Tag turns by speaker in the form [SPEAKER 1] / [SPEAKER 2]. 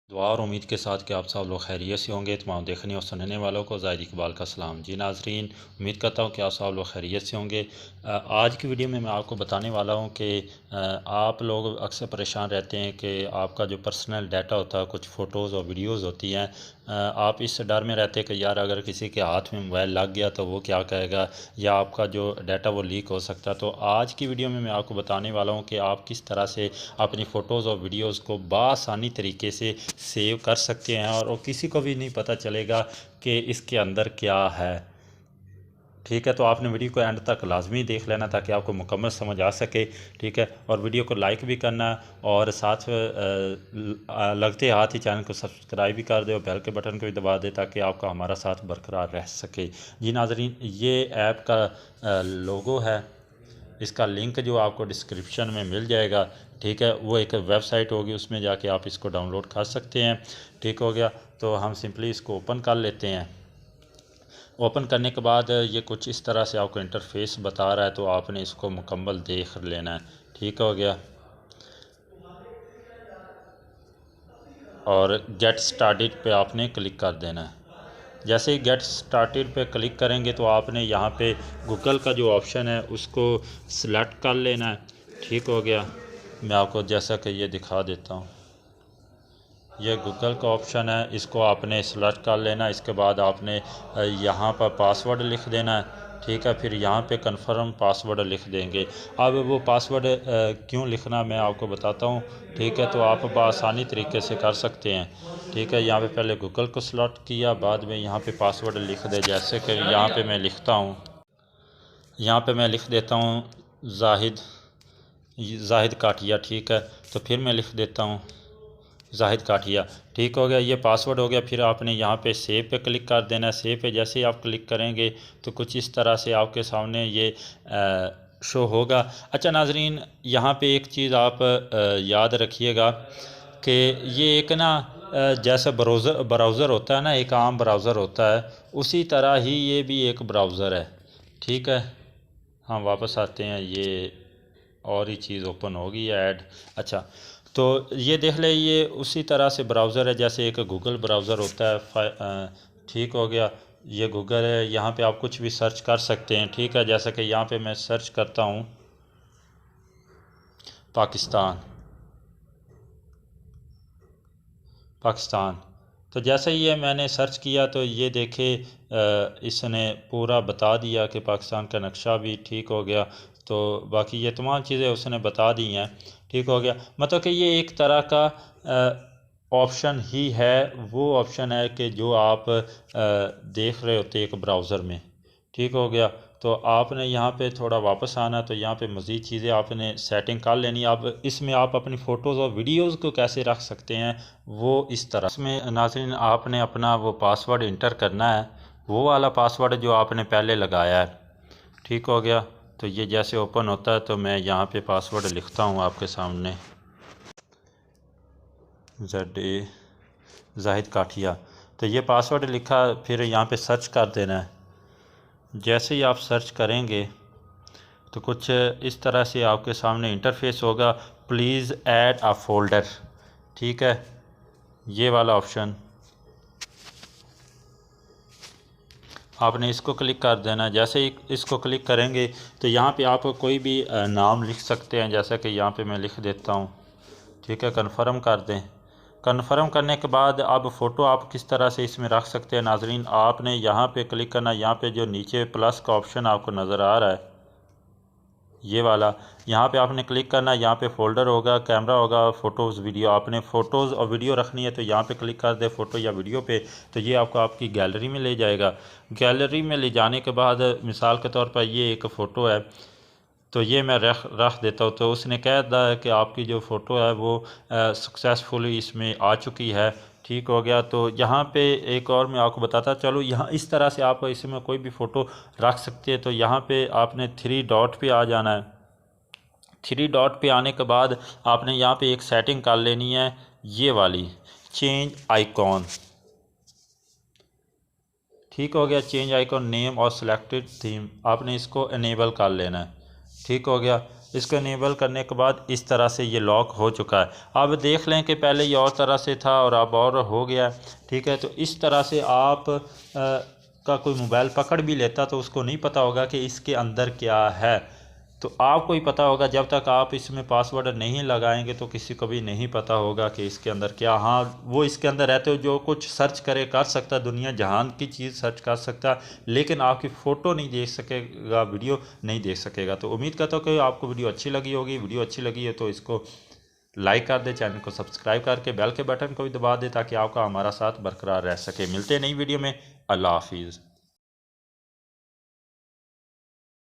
[SPEAKER 1] दुआ और उम्मीद के साथ कि आप सब लोग खैरियत से होंगे। तमाम देखने और सुनने वालों को ज़ाहिद इकबाल का सलाम। जी नाज़रीन, उम्मीद करता हूँ कि आप सब लोग खैरियत से होंगे। आज की वीडियो में मैं आपको बताने वाला हूँ कि आप लोग अक्सर परेशान रहते हैं कि आपका जो पर्सनल डाटा होता है, कुछ फ़ोटोज़ और वीडियोज़ होती हैं, आप इस डर में रहते हैं कि यार अगर किसी के हाथ में मोबाइल लग गया तो वो क्या कहेगा, या आपका जो डाटा वो लीक हो सकता है। तो आज की वीडियो में मैं आपको बताने वाला हूँ कि आप किस तरह से अपनी फ़ोटोज़ और वीडियोज़ को बआसानी तरीके से सेव कर सकते हैं और किसी को भी नहीं पता चलेगा कि इसके अंदर क्या है। ठीक है, तो आपने वीडियो को एंड तक लाजमी देख लेना ताकि आपको मुकम्मल समझ आ सके। ठीक है, और वीडियो को लाइक भी करना और साथ लगते हाथ ही चैनल को सब्सक्राइब भी कर दे और बेल के बटन को भी दबा दे ताकि आपका हमारा साथ बरकरार रह सके। जी नाजरीन, ये ऐप का लोगो है, इसका लिंक जो आपको डिस्क्रिप्शन में मिल जाएगा। ठीक है, वो एक वेबसाइट होगी, उसमें जाके आप इसको डाउनलोड कर सकते हैं। ठीक हो गया, तो हम सिंपली इसको ओपन कर लेते हैं। ओपन करने के बाद ये कुछ इस तरह से आपको इंटरफेस बता रहा है, तो आपने इसको मुकम्मल देख लेना है। ठीक हो गया, और गेट स्टार्टेड पे आपने क्लिक कर देना है। जैसे ही गेट स्टार्टेड पे क्लिक करेंगे तो आपने यहाँ पे गूगल का जो ऑप्शन है उसको सिलेक्ट कर लेना है। ठीक हो गया, मैं आपको जैसा कि ये दिखा देता हूँ, ये गूगल का ऑप्शन है, इसको आपने सेलेक्ट कर लेना। इसके बाद आपने यहाँ पर पासवर्ड लिख देना है। ठीक है, फिर यहाँ पे कंफर्म पासवर्ड लिख देंगे। अब वो पासवर्ड क्यों लिखना मैं आपको बताता हूँ। ठीक है, तो आप बआसानी तरीके से कर सकते हैं। ठीक है, यहाँ पे पहले गूगल को सेलेक्ट किया, बाद में यहाँ पे पासवर्ड लिख दे। जैसे कि यहाँ पे मैं लिखता हूँ, यहाँ पे मैं लिख देता हूँ जाहिद जाहिद काठिया। ठीक है, तो फिर मैं लिख देता हूँ जाहिद काठिया। ठीक हो गया, ये पासवर्ड हो गया। फिर आपने यहाँ पे सेव पे क्लिक कर देना है। सेव पे जैसे ही आप क्लिक करेंगे तो कुछ इस तरह से आपके सामने ये शो होगा। अच्छा नाजरीन, यहाँ पे एक चीज़ आप याद रखिएगा कि ये एक ना जैसा ब्राउज़र होता है ना, एक आम ब्राउज़र होता है, उसी तरह ही ये भी एक ब्राउज़र है। ठीक है, हम वापस आते हैं, ये और ही चीज़ ओपन होगी ऐड। अच्छा, तो ये देख ले, ये उसी तरह से ब्राउज़र है जैसे एक गूगल ब्राउज़र होता है। ठीक हो गया, ये गूगल है, यहाँ पे आप कुछ भी सर्च कर सकते हैं। ठीक है, जैसे कि यहाँ पे मैं सर्च करता हूँ पाकिस्तान पाकिस्तान। तो जैसे ही ये मैंने सर्च किया तो ये देखे इसने पूरा बता दिया कि पाकिस्तान का नक्शा भी ठीक हो गया। तो बाकी ये तमाम चीज़ें उसने बता दी हैं। ठीक हो गया, मतलब कि ये एक तरह का ऑप्शन ही है, वो ऑप्शन है कि जो आप देख रहे होते एक ब्राउज़र में। ठीक हो गया, तो आपने यहाँ पे थोड़ा वापस आना, तो यहाँ पे मज़ीद चीज़ें आपने सेटिंग कर लेनी। अब इसमें आप अपनी फ़ोटोज़ और वीडियोज़ को कैसे रख सकते हैं वो इस तरह। इसमें नाज़रीन आपने अपना वो पासवर्ड इंटर करना है, वो वाला पासवर्ड जो आपने पहले लगाया है। ठीक हो गया, तो ये जैसे ओपन होता है तो मैं यहाँ पे पासवर्ड लिखता हूँ आपके सामने, ZA जाहिद काठिया। तो ये पासवर्ड लिखा, फिर यहाँ पे सर्च कर देना है। जैसे ही आप सर्च करेंगे तो कुछ इस तरह से आपके सामने इंटरफेस होगा, प्लीज़ ऐड अ फोल्डर। ठीक है, ये वाला ऑप्शन आपने इसको क्लिक कर देना। जैसे ही इसको क्लिक करेंगे तो यहाँ पे आप कोई भी नाम लिख सकते हैं, जैसा कि यहाँ पे मैं लिख देता हूँ। ठीक है, कन्फर्म कर दें। कन्फर्म करने के बाद अब फ़ोटो आप किस तरह से इसमें रख सकते हैं नाजरीन, आपने यहाँ पे क्लिक करना। यहाँ पे जो नीचे प्लस का ऑप्शन आपको नज़र आ रहा है, ये वाला, यहाँ पे आपने क्लिक करना। यहाँ पे फ़ोल्डर होगा, कैमरा होगा, फ़ोटोज़ वीडियो। आपने फ़ोटोज़ और वीडियो रखनी है तो यहाँ पे क्लिक कर दे फ़ोटो या वीडियो पे, तो ये आपको आपकी गैलरी में ले जाएगा। गैलरी में ले जाने के बाद मिसाल के तौर पर ये एक फ़ोटो है, तो ये मैं रख देता हूँ। तो उसने कह दिया कि आपकी जो फ़ोटो है वो सक्सेसफुली इसमें आ चुकी है। ठीक हो गया, तो यहाँ पे एक और मैं आपको बताता चलो, यहाँ इस तरह से आप इसमें कोई भी फ़ोटो रख सकते हैं। तो यहाँ पे आपने 3 डॉट पे आ जाना है। 3 डॉट पे आने के बाद आपने यहाँ पे एक सेटिंग कर लेनी है, ये वाली, चेंज आइकॉन। ठीक हो गया, चेंज आइकॉन नेम और सिलेक्टेड थीम, आपने इसको इनेबल कर लेना है। ठीक हो गया, इसको इनेबल करने के बाद इस तरह से ये लॉक हो चुका है। अब देख लें कि पहले ये और तरह से था और अब और हो गया, ठीक है। तो इस तरह से आप का कोई मोबाइल पकड़ भी लेता तो उसको नहीं पता होगा कि इसके अंदर क्या है। तो आपको ही पता होगा, जब तक आप इसमें पासवर्ड नहीं लगाएंगे तो किसी को भी नहीं पता होगा कि इसके अंदर क्या। हाँ, वो इसके अंदर रहते हो जो कुछ सर्च करे कर सकता, दुनिया जहान की चीज़ सर्च कर सकता, लेकिन आपकी फ़ोटो नहीं देख सकेगा, वीडियो नहीं देख सकेगा। तो उम्मीद करता हूँ कि आपको वीडियो अच्छी लगी होगी। वीडियो अच्छी लगी है तो इसको लाइक कर दे, चैनल को सब्सक्राइब करके बेल के बटन को भी दबा दे ताकि आपका हमारा साथ बरकरार रह सके। मिलते हैं नई वीडियो में। अल्लाह हाफिज़।